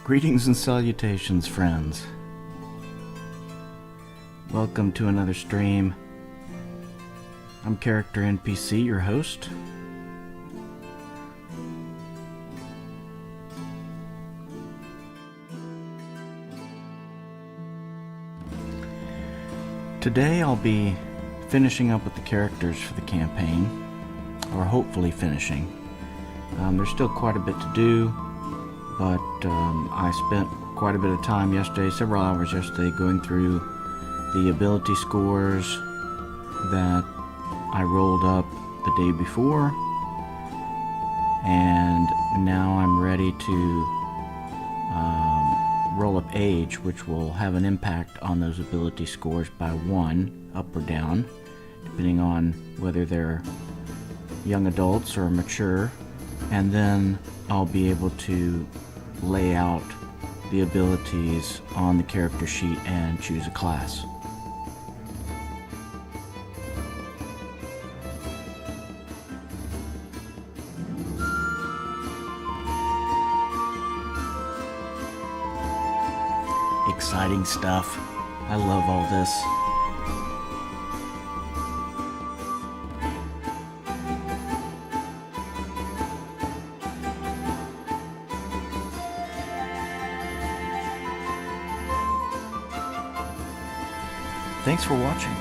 Greetings and salutations, friends. Welcome to another stream. I'm Character NPC, your host. Today I'll be finishing up with the characters for the campaign, or hopefully finishing. There's still quite a bit to do, but I spent quite a bit of time yesterday, several hours yesterday, going through the ability scores that I rolled up the day before, and now I'm ready to roll up age, which will have an impact on those ability scores by 1, up or down, depending on whether they're young adults or mature, and then I'll be able to lay out the abilities on the character sheet and choose a class. Exciting stuff. I love all this. Thanks for watching.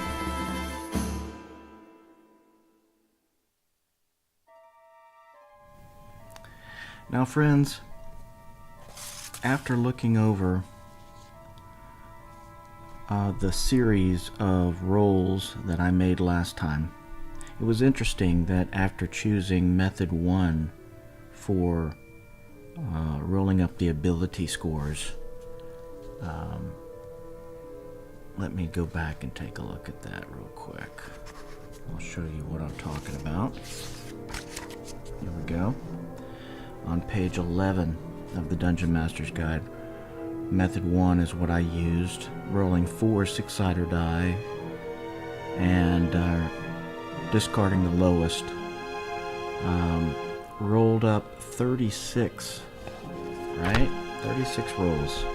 Now, friends, after looking over the series of rolls that I made last time, it was interesting that after choosing method 1 for rolling up the ability scores, let me go back and take a look at that real quick. I'll show you what I'm talking about. Here we go. On page 11 of the Dungeon Master's Guide, method 1 is what I used, rolling 4 six-sided die and discarding the lowest. Rolled up 36, right? 36 rolls.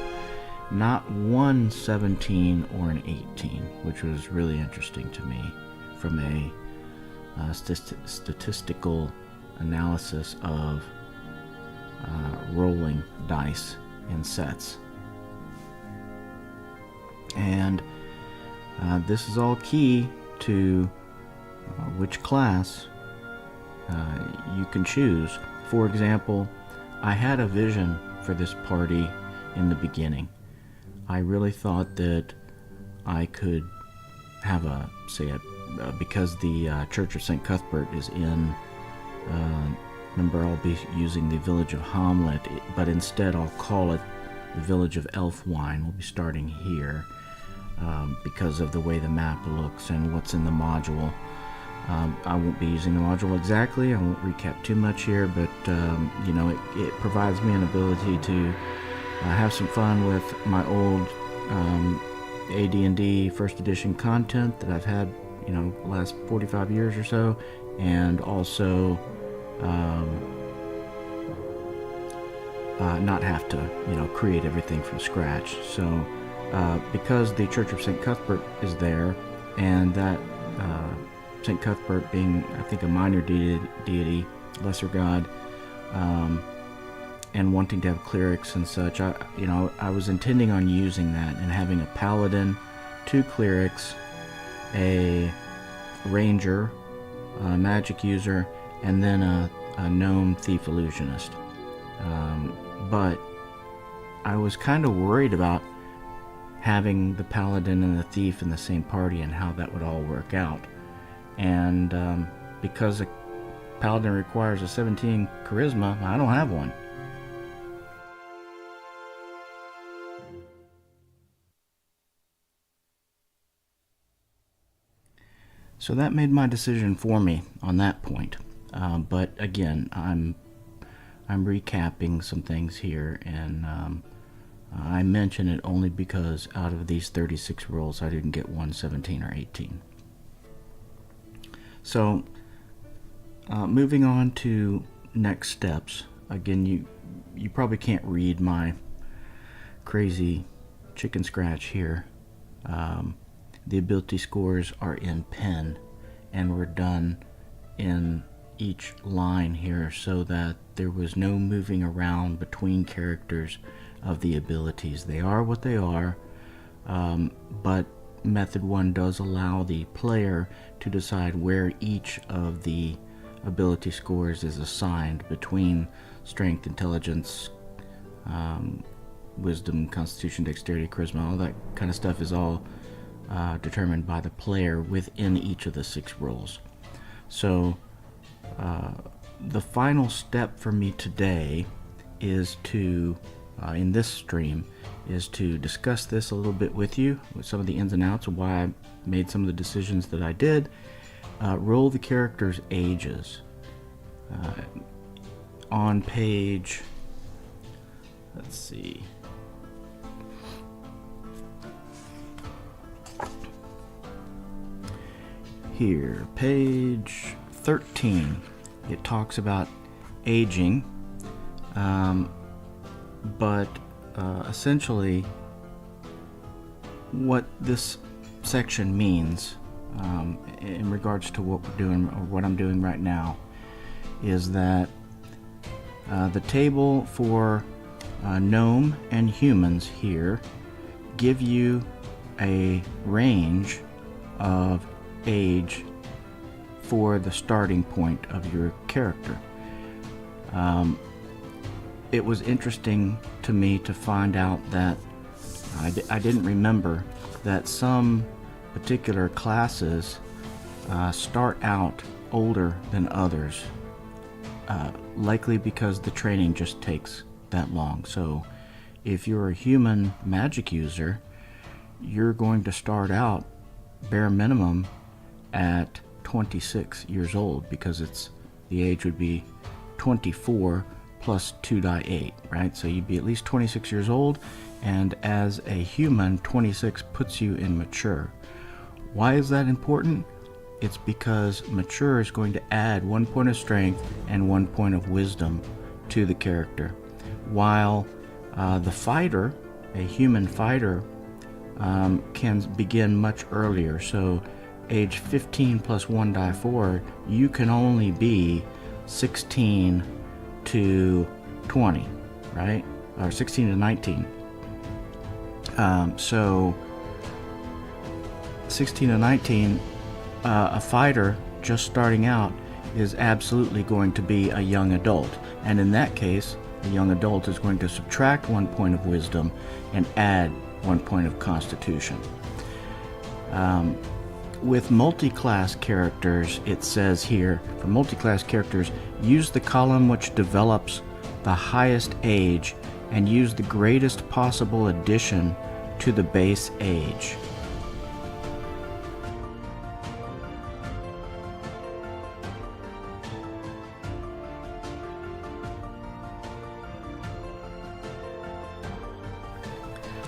Not one 17 or an 18, which was really interesting to me from a statistical analysis of rolling dice in sets. And this is all key to which class you can choose. For example, I had a vision for this party in the beginning. I really thought that I could have because the Church of St. Cuthbert is in, remember, I'll be using the village of Hamlet, but instead I'll call it the village of Elfwine. We'll be starting here because of the way the map looks and what's in the module. I won't be using the module exactly. I won't recap too much here, but you know, it provides me an ability to have some fun with my old AD&D first edition content that I've had, you know, the last 45 years or so, and also not have to, you know, create everything from scratch. So because the Church of St. Cuthbert is there, and that St. Cuthbert being, I think, a minor deity, lesser god, and wanting to have clerics and such, I was intending on using that and having a paladin, 2 clerics, a ranger, a magic user, and then a gnome thief illusionist. But I was kind of worried about having the paladin and the thief in the same party and how that would all work out. And because a paladin requires a 17 charisma, I don't have one. So that made my decision for me on that point. But again, I'm recapping some things here, and I mention it only because out of these 36 rolls, I didn't get one 17 or 18. So Moving on to next steps. Again, you probably can't read my crazy chicken scratch here. The ability scores are in pen, and we're done in each line here so that there was no moving around between characters of the abilities. They are what they are, but method 1 does allow the player to decide where each of the ability scores is assigned between strength, intelligence, wisdom, constitution, dexterity, charisma. All that kind of stuff is all determined by the player within each of the 6 roles. So the final step for me today is to, in this stream, is to discuss this a little bit with you, with some of the ins and outs of why I made some of the decisions that I did. Roll the characters' ages. On page, let's see, here, page 13, it talks about aging, but essentially what this section means in regards to what we're doing, or what I'm doing right now, is that the table for gnome and humans here give you a range of age for the starting point of your character. It was interesting to me to find out that I didn't remember that some particular classes start out older than others, likely because the training just takes that long. So if you're a human magic user, you're going to start out bare minimum at 26 years old, because the age would be 24 plus 2 die 8, right? So you'd be at least 26 years old, and as a human, 26 puts you in mature. Why is that important? It's because mature is going to add 1 point of strength and 1 point of wisdom to the character, while the fighter, a human fighter, can begin much earlier. So age 15 plus 1 die 4, you can only be 16 to 20, right? Or 16 to 19. So 16 to 19, a fighter just starting out is absolutely going to be a young adult. And in that case, a young adult is going to subtract 1 point of wisdom and add 1 point of constitution. With multi-class characters, it says here, for multi-class characters, use the column which develops the highest age and use the greatest possible addition to the base age.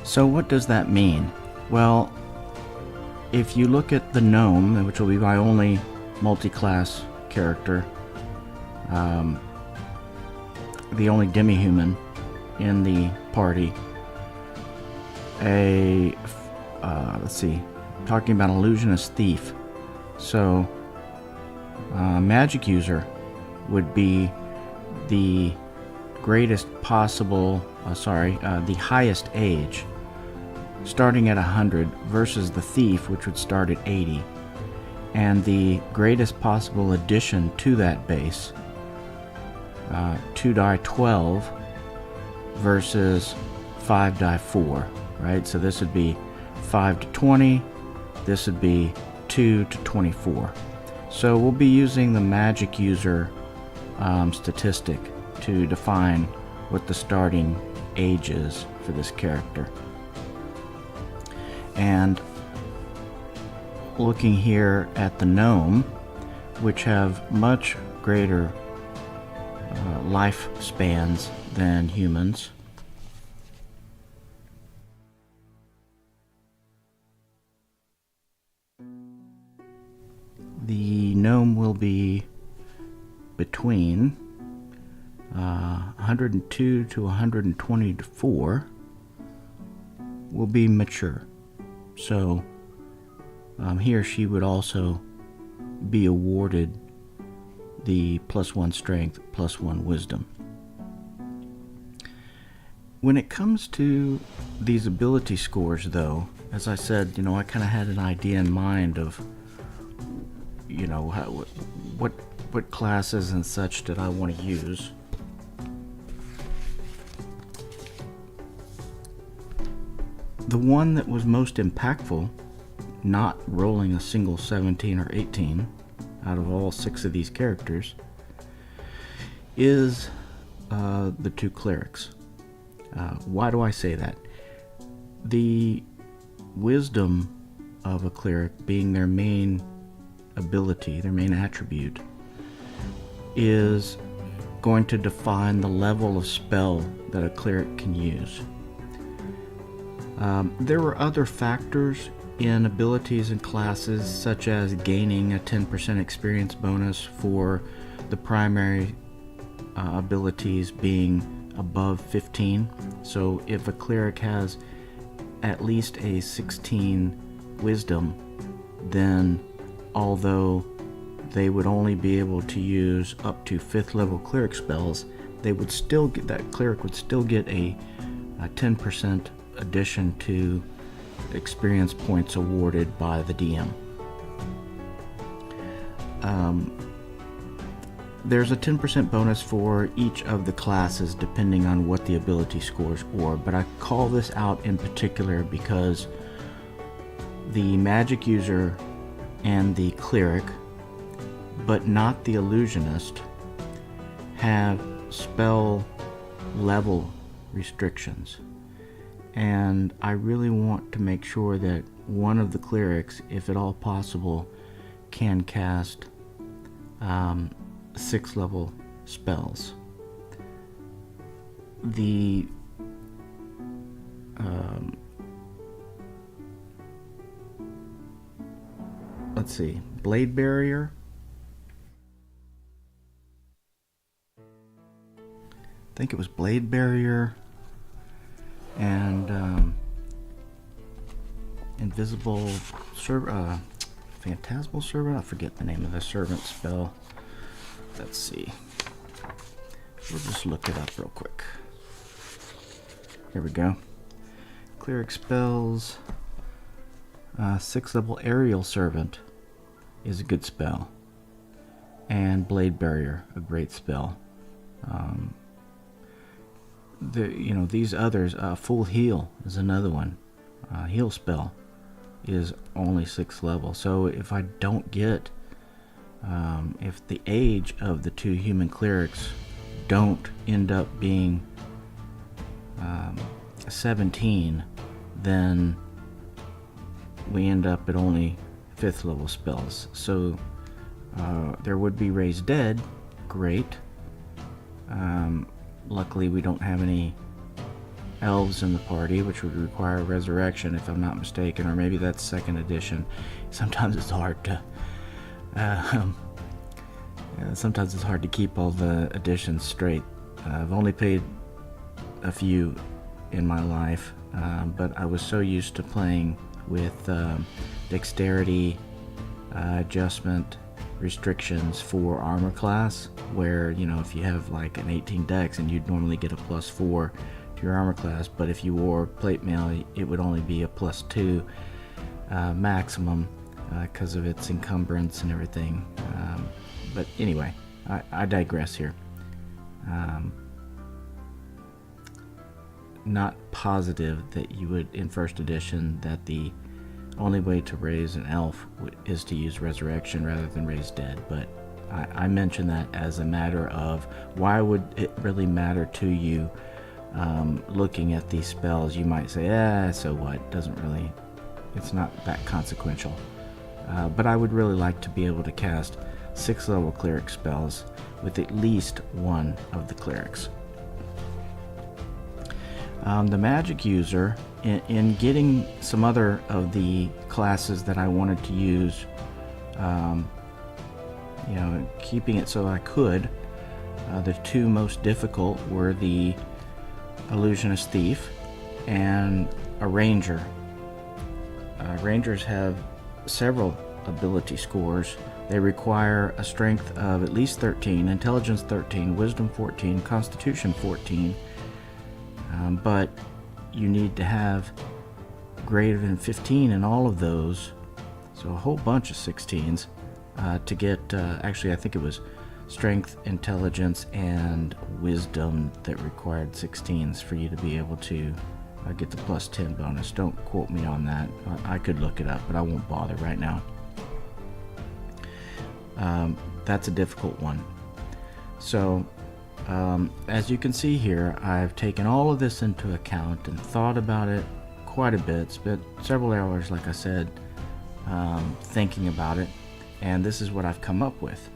So what does that mean? Well, if you look at the gnome, which will be my only multi-class character, the only demi-human in the party, let's see, talking about illusionist thief. So magic user would be the greatest possible, the highest age, starting at 100, versus the thief, which would start at 80, and the greatest possible addition to that base, 2 die 12 versus 5 die 4, right? So this would be 5 to 20, this would be 2 to 24. So we'll be using the magic user statistic to define what the starting age is for this character. And looking here at the gnome, which have much greater lifespans than humans, the gnome will be between 102 to 124 will be mature. So he or she would also be awarded the +1 strength, +1 wisdom. When it comes to these ability scores, though, as I said, I kind of had an idea in mind of, what classes and such did I want to use. The one that was most impactful, not rolling a single 17 or 18 out of all 6 of these characters, is the 2 clerics. Why do I say that? The wisdom of a cleric being their main ability, their main attribute, is going to define the level of spell that a cleric can use. There were other factors in abilities and classes, such as gaining a 10% experience bonus for the primary abilities being above 15. So if a cleric has at least a 16 wisdom, then although they would only be able to use up to 5th level cleric spells, they would still get, that cleric would still get a 10% addition to experience points awarded by the DM. There's a 10% bonus for each of the classes depending on what the ability scores were, but I call this out in particular because the magic user and the cleric, but not the illusionist, have spell level restrictions. And I really want to make sure that one of the clerics, if at all possible, can cast 6th level spells. The let's see, Blade Barrier, I think it was Blade Barrier and Invisible Phantasmal Servant. I forget the name of the servant spell. Let's see. We'll just look it up real quick. Here we go. Cleric spells. 6th level Aerial Servant is a good spell, and Blade Barrier, a great spell. These others, Full Heal is another one. Heal spell is only 6th level. So if I don't get, if the age of the 2 human clerics don't end up being 17, then we end up at only 5th level spells. So there would be Raised Dead, great. Luckily we don't have any elves in the party, which would require Resurrection if I'm not mistaken, or maybe that's 2nd edition. Sometimes it's hard to keep all the editions straight. I've only played a few in my life, but I was so used to playing with dexterity adjustment restrictions for armor class, where if you have like an 18 dex and you'd normally get a +4 to your armor class, but if you wore plate mail it would only be a +2 maximum because of its encumbrance and everything. But anyway, I digress here. Not positive that you would, in 1st edition, that the only way to raise an elf is to use Resurrection rather than Raised Dead, but I mention that as a matter of why would it really matter to you. Looking at these spells, you might say, so what, it's not that consequential. But I would really like to be able to cast 6th level cleric spells with at least one of the clerics. The magic user, in getting some other of the classes that I wanted to use keeping it so I could. The two most difficult were the illusionist thief and a ranger. Rangers have several ability scores. They require a strength of at least 13, intelligence 13, wisdom 14, constitution 14, but you need to have greater than 15 in all of those, so a whole bunch of 16s to get, actually I think it was strength, intelligence, and wisdom that required 16s for you to be able to get the plus 10 bonus. Don't quote me on that. I could look it up, but I won't bother right now. That's a difficult one. So as you can see here, I've taken all of this into account and thought about it quite a bit. Spent several hours, like I said, thinking about it, and this is what I've come up with.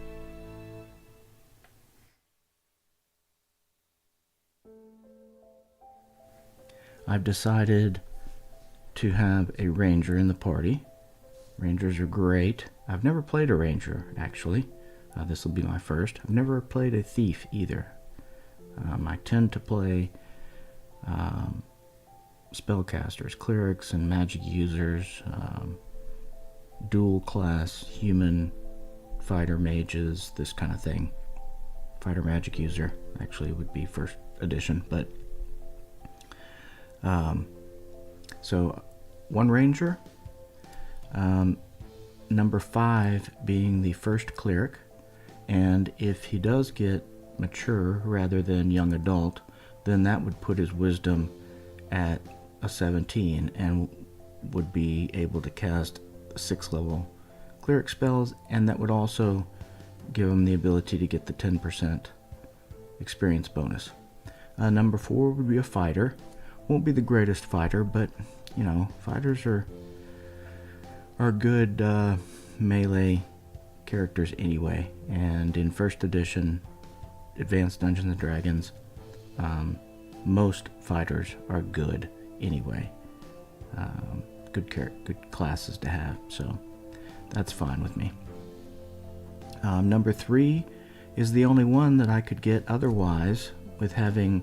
I've decided to have a ranger in the party. Rangers are great. I've never played a ranger, actually. This will be my first. I've never played a thief either. I tend to play spellcasters, clerics, and magic users, dual class, human, fighter mages, this kind of thing. Fighter magic user actually would be first edition, but so one ranger, number 5 being the first cleric, and if he does get mature rather than young adult, then that would put his wisdom at a 17 and would be able to cast 6th level cleric spells, and that would also give him the ability to get the 10% experience bonus. Number 4 would be a fighter. Won't be the greatest fighter, but fighters are good melee characters anyway, and in first edition Advanced Dungeons and Dragons, most fighters are good anyway. Good classes to have, so that's fine with me. Number 3 is the only one that I could get otherwise, with having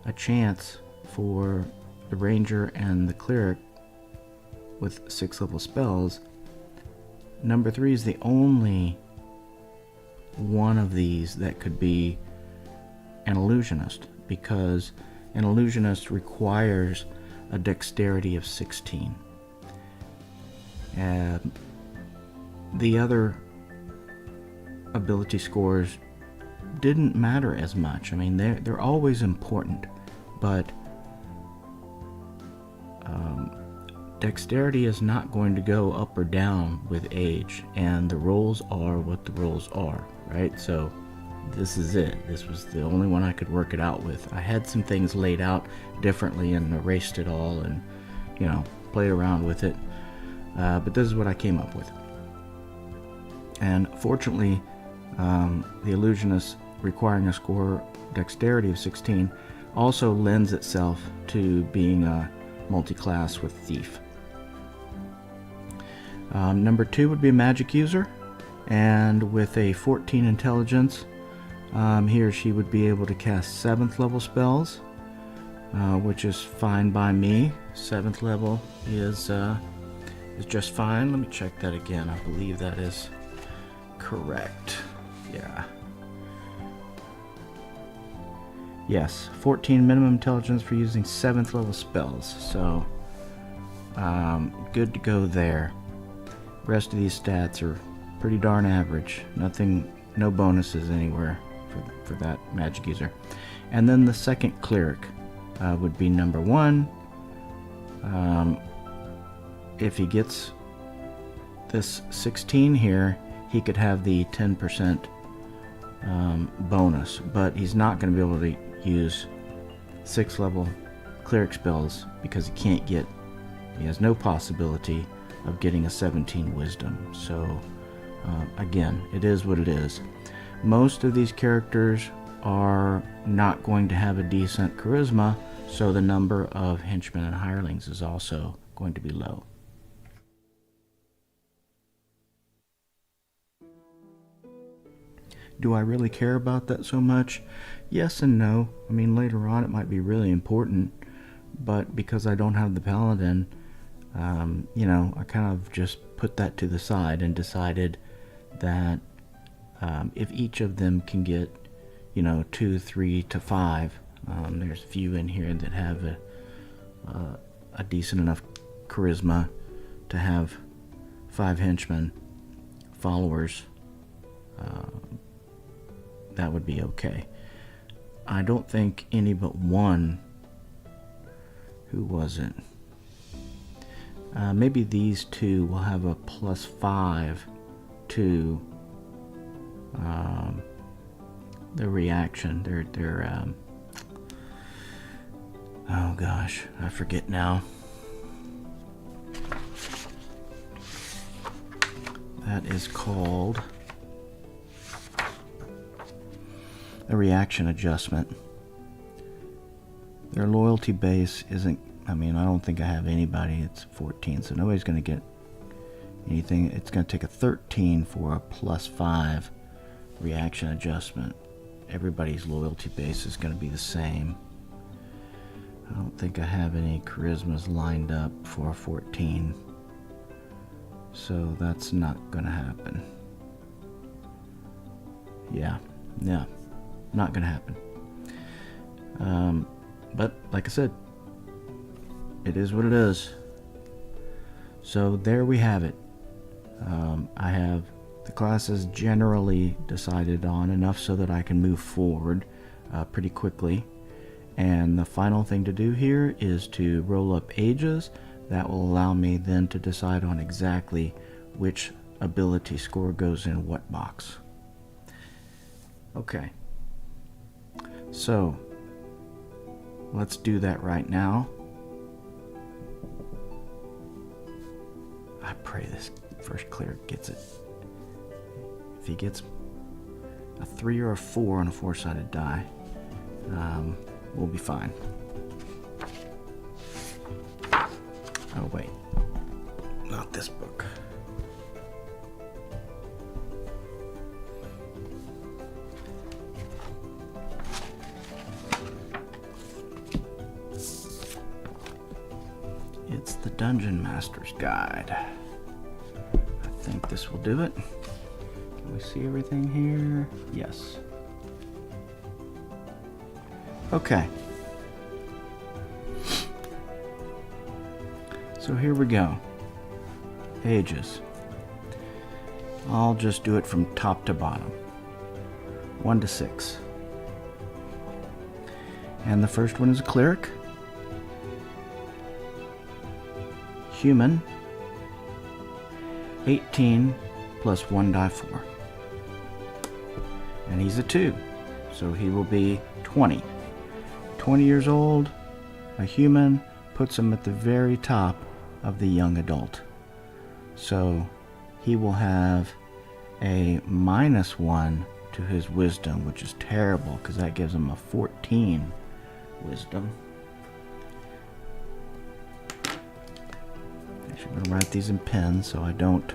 a chance for the ranger and the cleric with 6th level spells. Number 3 is the only one of these that could be an illusionist, because an illusionist requires a dexterity of 16. The other ability scores didn't matter as much. I mean, they're always important, but dexterity is not going to go up or down with age, and the rolls are what the rolls are, right? So this is it. This was the only one I could work it out with. I had some things laid out differently and erased it all and, played around with it. But this is what I came up with. And fortunately, the illusionist requiring a score dexterity of 16 also lends itself to being a multi-class with thief. Number 2 would be a magic user, and with a 14 intelligence, he or she would be able to cast 7th level spells, which is fine by me. 7th level is just fine. Let me check that again. I believe that is correct. Yeah. Yes, 14 minimum intelligence for using 7th level spells, so good to go there. Rest of these stats are pretty darn average. No bonuses anywhere for that magic user. And then the second cleric would be number 1. If he gets this 16 here, he could have the 10% bonus, but he's not going to be able to use 6th level cleric spells because he has no possibility of getting a 17 wisdom. So again, it is what it is. Most of these characters are not going to have a decent charisma, so the number of henchmen and hirelings is also going to be low. Do I really care about that so much? Yes and no. I mean, later on it might be really important, but because I don't have the paladin, I kind of just put that to the side and decided that if each of them can get, 2, 3 to 5, there's a few in here that have a decent enough charisma to have 5 henchmen, followers, that would be okay. I don't think any but one. Who was it? Maybe these two will have a +5 to their reaction. Their oh gosh, I forget now. That is called a reaction adjustment. Their loyalty base isn't, I don't think I have anybody. It's 14, so nobody's going to get anything. It's going to take a 13 for a +5 reaction adjustment. Everybody's loyalty base is going to be the same. I don't think I have any charismas lined up for a 14, so that's not going to happen. Yeah, no, not going to happen. But like I said, it is what it is. So there we have it. I have the classes generally decided on enough so that I can move forward pretty quickly. And the final thing to do here is to roll up ages. That will allow me then to decide on exactly which ability score goes in what box. Okay. So let's do that right now. I pray this first cleric gets it. If he gets a 3 or a 4 on a 4-sided die, we'll be fine. Oh wait, not this book. It's the Dungeon Master's Guide. I think this will do it. Can we see everything here? Yes. Okay. So here we go. Ages. I'll just do it from top to bottom. 1 to 6. And the first one is a cleric. Human. 18 plus 1 die 4. And he's a 2. So he will be 20. 20 years old, a human, puts him at the very top of the young adult. So he will have a -1 to his wisdom, which is terrible because that gives him a 14 wisdom. Actually, I'm going to write these in pen so I don't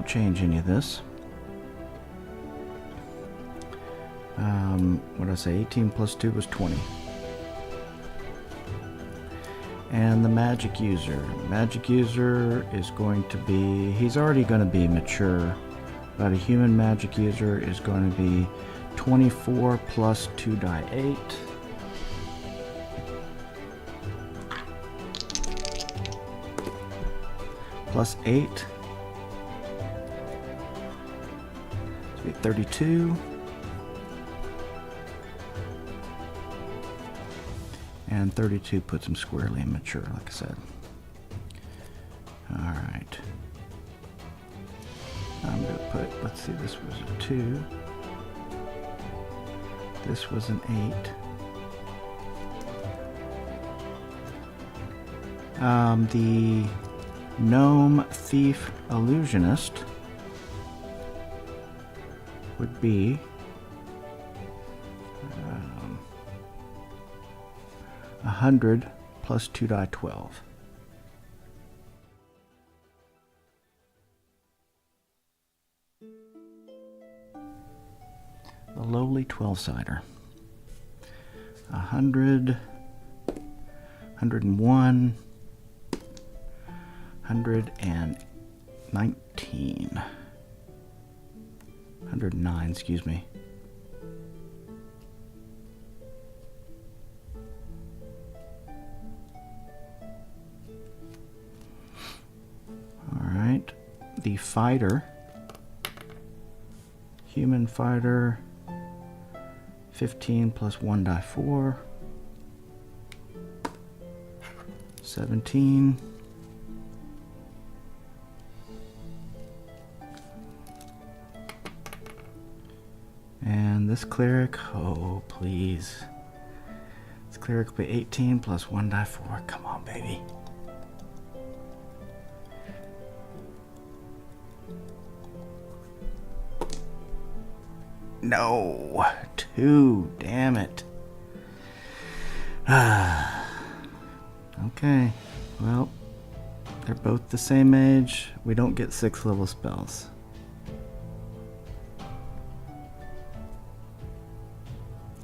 change any of this. What did I say? 18 plus 2 was 20. And the magic user. Magic user is going to be, he's already going to be mature, but a human magic user is going to be 24 plus 2 die 8. Plus 8. So we get 32. And 32 puts him squarely in mature, like I said. Alright. I'm going to put, let's see, this was a 2. This was an 8. The Gnome Thief Illusionist would be 100 plus 2 die 12. lowly 12-sider. 100, 101, 119, 109, excuse me. All right, the fighter, human fighter, 15 plus 1 die 4, 17. And this cleric, oh please. This cleric will be 18 plus 1 die 4. Come on, baby. No, 2, damn it. Okay, well, they're both the same age. We don't get 6th level spells.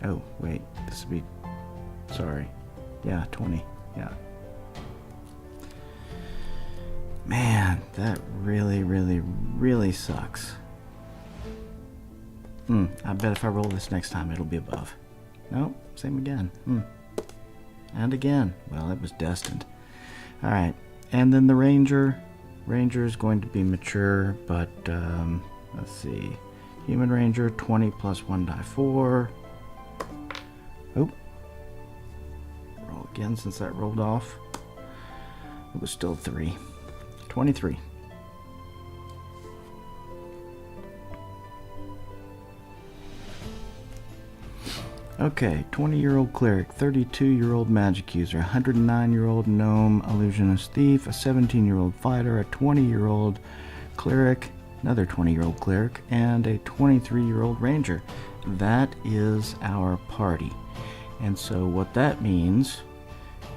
Oh, wait, this would be, sorry. Yeah, 20, yeah. Man, that really sucks. I bet if I roll this next time, it'll be above. Nope, same again. And again. Well, it was destined. Alright, and then the Ranger. Ranger is going to be mature, but, let's see. Human Ranger, 20 plus 1 die 4. Oh. Roll again since that rolled off. It was still 3. 23. Okay, 20-year-old cleric, 32-year-old magic user, 109-year-old gnome illusionist thief, a 17-year-old fighter, a 20-year-old cleric, another 20-year-old cleric, and a 23-year-old ranger. That is our party. And so what that means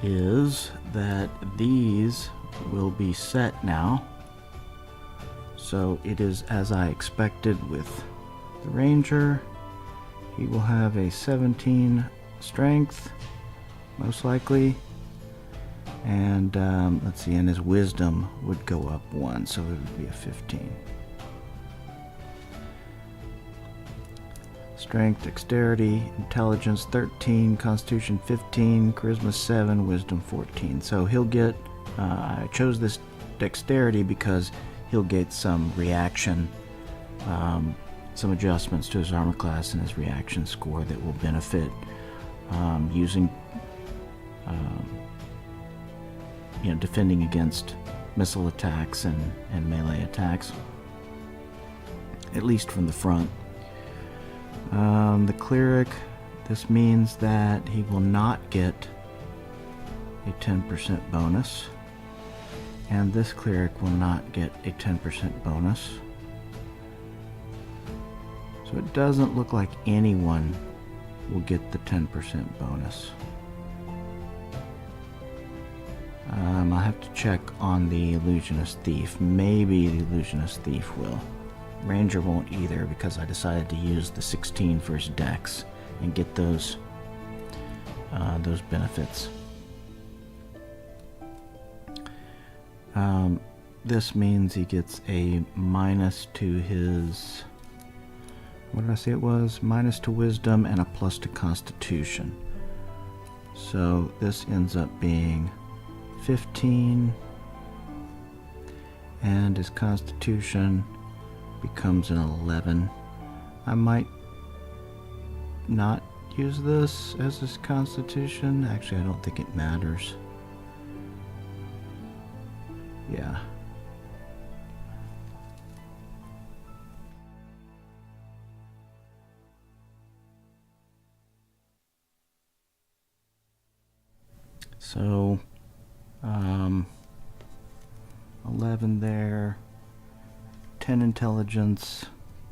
is that these will be set now. So it is as I expected with the ranger. He will have a 17 strength, most likely. And let's see, and his wisdom would go up 1, so it would be a 15. Strength, dexterity, intelligence 13, constitution 15, charisma 7, wisdom 14. So he'll get, I chose this dexterity because he'll get some reaction, some adjustments to his armor class and his reaction score that will benefit using, defending against missile attacks and melee attacks, at least from the front. The cleric, this means that he will not get a 10% bonus, and this cleric will not get a 10% bonus. So it doesn't look like anyone will get the 10% bonus. I'll have to check on the illusionist thief. Maybe the illusionist thief will. Ranger won't either because I decided to use the 16 for his dex and get those benefits. This means he gets a minus to his, what did I say it was? Minus to wisdom and a plus to constitution. So this ends up being 15, and his constitution becomes an 11. I might not use this as his constitution. Actually, I don't think it matters. Yeah. So, 11 there, 10 intelligence,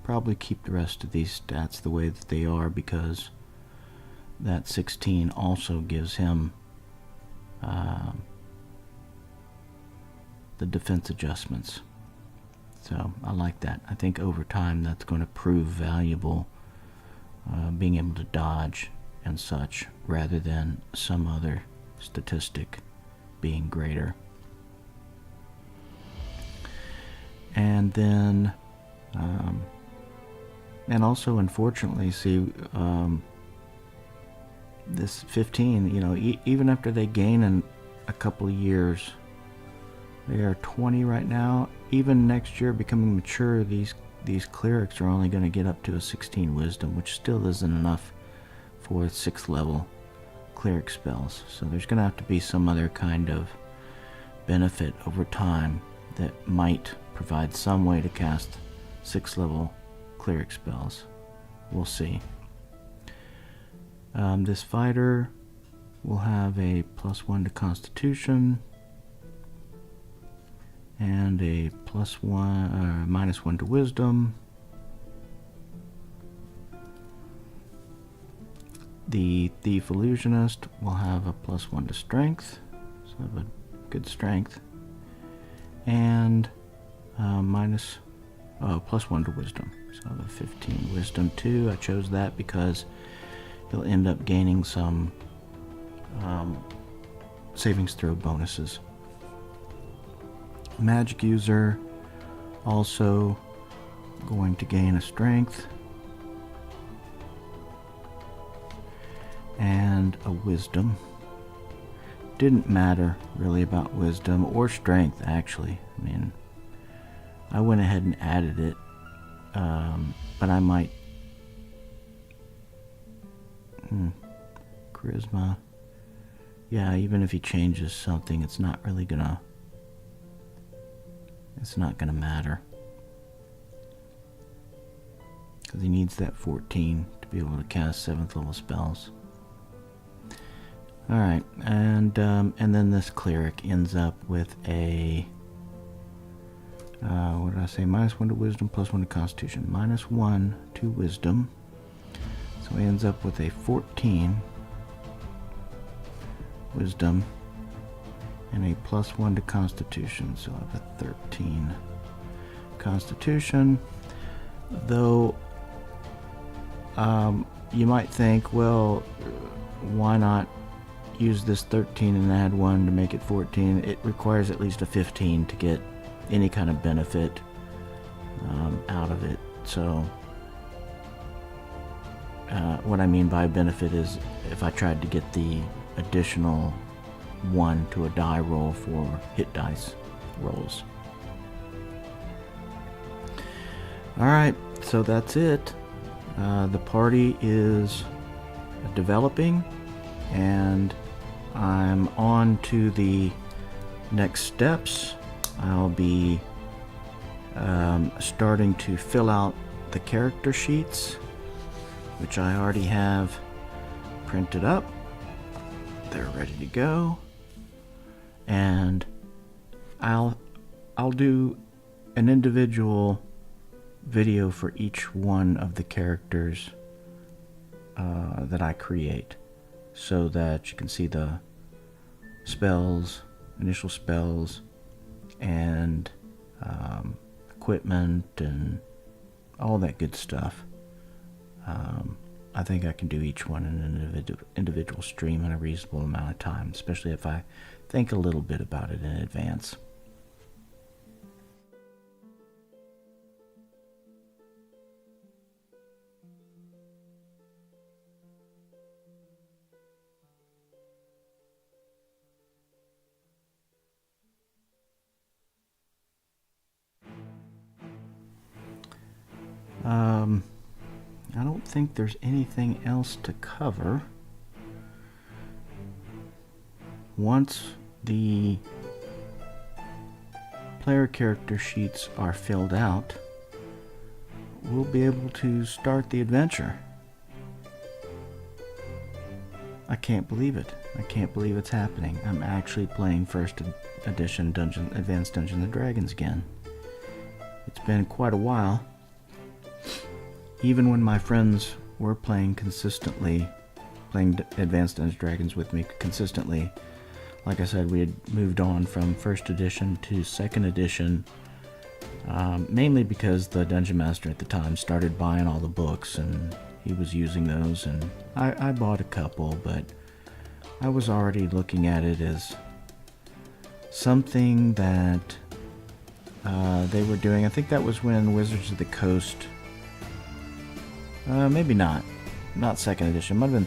probably keep the rest of these stats the way that they are because that 16 also gives him the defense adjustments. So I like that. I think over time that's going to prove valuable being able to dodge and such, rather than some other statistic being greater. And then, and also, unfortunately, see, this 15, you know, even after they gain in a couple of years, they are 20 right now. Even next year, becoming mature, these clerics are only going to get up to a 16 wisdom, which still isn't enough for 6th level cleric spells. So there's going to have to be some other kind of benefit over time that might provide some way to cast 6th level cleric spells. We'll see. This fighter will have a +1 to Constitution and a -1 to Wisdom. The Thief Illusionist will have a +1 to Strength, so have a good Strength, and +1 to Wisdom, so I have a 15 Wisdom too. I chose that because he'll end up gaining some savings throw bonuses. Magic user also going to gain a Strength and a Wisdom. Didn't matter really about Wisdom or Strength, actually. I mean, I went ahead and added it, but I might Charisma. Yeah, even if he changes something, it's not gonna matter, because he needs that 14 to be able to cast 7th level spells. Alright, and then this cleric ends up with a what did I say? -1 to Wisdom, +1 to Constitution. -1 to Wisdom. So he ends up with a 14 Wisdom and a +1 to Constitution. So I have a 13 Constitution. Though, you might think, well, why not use this 13 and add 1 to make it 14? It requires at least a 15 to get any kind of benefit out of it. So what I mean by benefit is if I tried to get the additional 1 to a die roll for hit dice rolls. Alright, so that's it. The party is developing, and I'm on to the next steps. I'll be starting to fill out the character sheets, which I already have printed up. They're ready to go, and I'll do an individual video for each one of the characters that I create, so that you can see the spells, initial spells, and equipment and all that good stuff. I think I can do each one in an individual stream in a reasonable amount of time, especially if I think a little bit about it in advance. I don't think there's anything else to cover. Once the player character sheets are filled out, we'll be able to start the adventure. I can't believe it. I can't believe it's happening. I'm actually playing first edition Advanced Dungeons and Dragons again. It's been quite a while. Even when my friends were playing consistently, playing Advanced Dungeons and Dragons with me consistently, like I said, we had moved on from first edition to second edition, mainly because the Dungeon Master at the time started buying all the books, and he was using those, and I bought a couple, but I was already looking at it as something that they were doing. I think that was when Wizards of the Coast, maybe not 2nd edition, might have been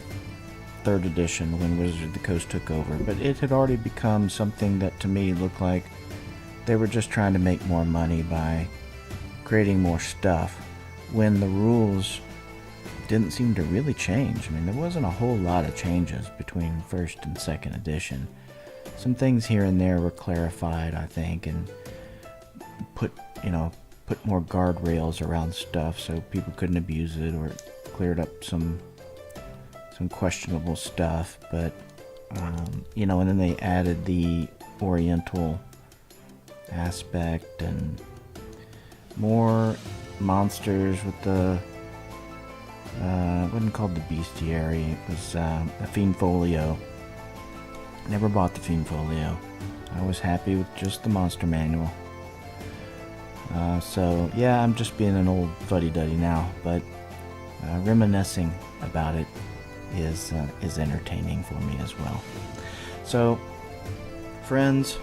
3rd edition when Wizards of the Coast took over, but it had already become something that to me looked like they were just trying to make more money by creating more stuff when the rules didn't seem to really change. I mean, there wasn't a whole lot of changes between 1st and 2nd edition. Some things here and there were clarified, I think, and put more guardrails around stuff so people couldn't abuse it, or it cleared up some questionable stuff. But and then they added the Oriental aspect and more monsters with the it wasn't called the bestiary, it was a Fiend Folio. Never bought the Fiend Folio. I was happy with just the monster manual. So yeah, I'm just being an old fuddy-duddy now, but reminiscing about it is entertaining for me as well. So, friends,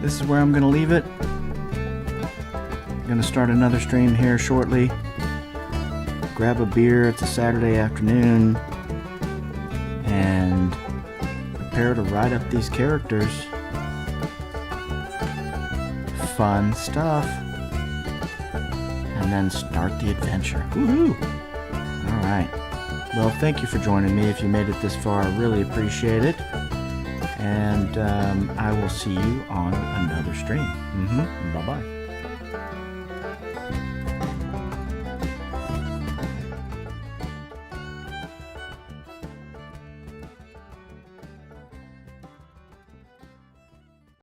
this is where I'm going to leave it. I'm going to start another stream here shortly. Grab a beer, it's a Saturday afternoon, and prepare to write up these characters. Fun stuff. And then start the adventure. Woohoo! Alright. Well, thank you for joining me. If you made it this far, I really appreciate it. And I will see you on another stream. Bye-bye.